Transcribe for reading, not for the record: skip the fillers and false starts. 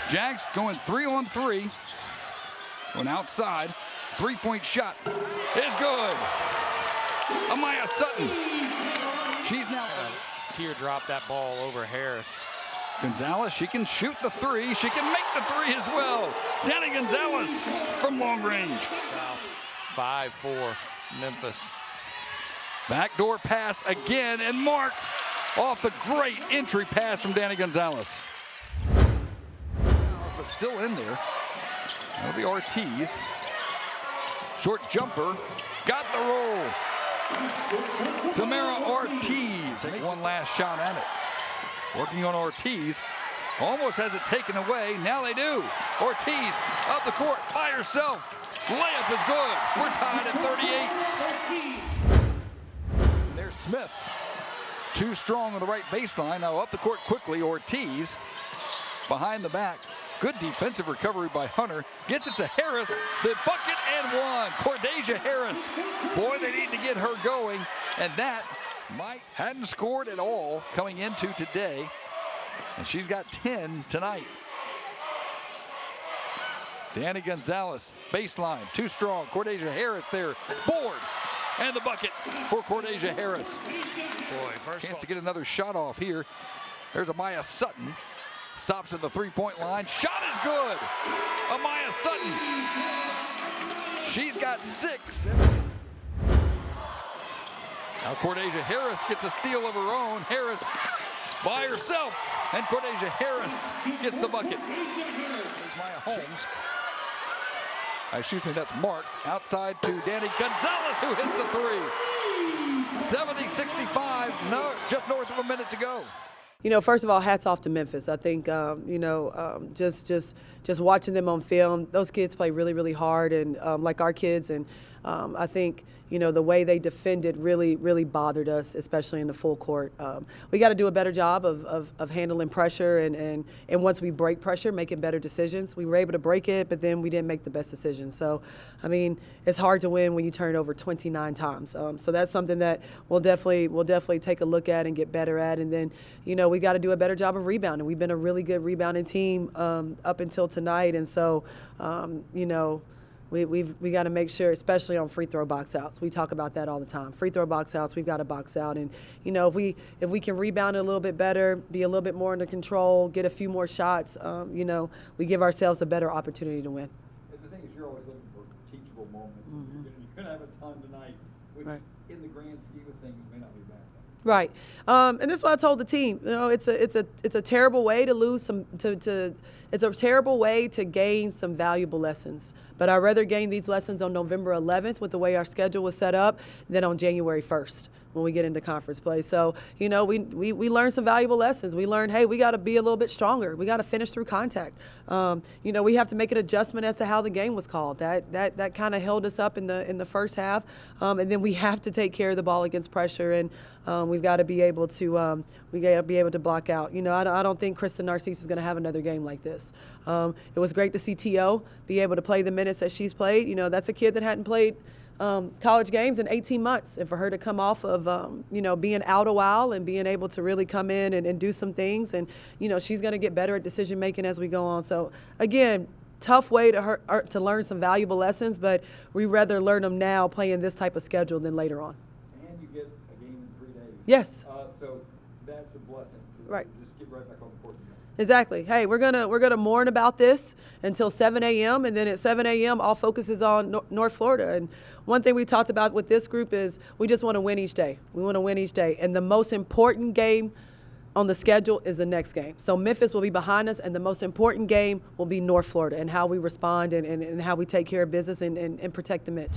Jags going 3-on-3. Going outside. Three-point shot is good. Amaya Sutton. She's now teardrop that ball over Harris. Gonzalez, she can shoot the three. She can make the three as well. Danny Gonzalez from long range. 5-4 Memphis. Backdoor pass again, and Mark off the great entry pass from Danny Gonzalez. But still in there. That'll be Ortiz. Short jumper, got the roll. Tamara Ortiz. Take one last shot at it. Working on Ortiz. Almost has it taken away. Now they do. Ortiz up the court by herself. Layup is good. We're tied at 38. There's Smith. Too strong on the right baseline. Now up the court quickly. Ortiz behind the back. Good defensive recovery by Hunter. Gets it to Harris. The bucket and one. Cordasia Harris. Boy, they need to get her going. And that hadn't scored at all coming into today. And she's got 10 tonight. Danny Gonzalez, baseline, too strong. Cordasia Harris there, board. And the bucket for Cordasia Harris. Boy, first chance to get another shot off here. There's Amaya Sutton. Stops at the three-point line. Shot is good. Amaya Sutton. She's got 6. Now Cordasia Harris gets a steal of her own. Harris by herself. And Cordasia Harris gets the bucket. There's Maya Holmes. Excuse me, that's Mark. Outside to Danny Gonzalez, who hits the three. 70-65, no, just north of a minute to go. You know, first of all, hats off to Memphis. I think, just watching them on film, those kids play really, really hard, and like our kids. And I think, you know, the way they defended really, really bothered us, especially in the full court. We got to do a better job of handling pressure, and once we break pressure, making better decisions. We were able to break it, but then we didn't make the best decisions. So, I mean, it's hard to win when you turn it over 29 times. So that's something that we'll definitely take a look at and get better at. And then, you know, we got to do a better job of rebounding. We've been a really good rebounding team up until tonight, and so, you know, we got to make sure, especially on free throw box outs. We talk about that all the time. Free throw box outs, we've got to box out. And, you know, if we can rebound it a little bit better, be a little bit more under control, get a few more shots, you know, we give ourselves a better opportunity to win. The thing is, you're always looking for teachable moments. Mm-hmm. You're going to have a ton tonight, which right. in the grand scheme of things may not be bad. Right, and that's what I told the team. You know, it's a terrible way to lose some. It's a terrible way to gain some valuable lessons. But I'd rather gain these lessons on November 11th with the way our schedule was set up than on January 1st when we get into conference play. So, you know, we learned some valuable lessons. We learned, hey, we got to be a little bit stronger. We got to finish through contact. You know, we have to make an adjustment as to how the game was called. That kind of held us up in the first half, and then we have to take care of the ball against pressure, and we've got to be able to block out. You know, I don't think Kristen Narcisse is going to have another game like this. It was great to see T.O. be able to play the minutes that she's played. You know, that's a kid that hadn't played college games in 18 months. And for her to come off of, you know, being out a while and being able to really come in and do some things. And, you know, she's going to get better at decision making as we go on. So, again, tough way to learn some valuable lessons, but we rather learn them now playing this type of schedule than later on. And you get a game in 3 days. Yes. So that's a blessing. Right. Just get right back on the court. Exactly. Hey, we're gonna mourn about this until 7 a.m. and then at 7 a.m. all focus is on North Florida. And one thing we talked about with this group is we just want to win each day. We want to win each day, and the most important game on the schedule is the next game. So Memphis will be behind us, and the most important game will be North Florida and how we respond and how we take care of business and protect the Mitch.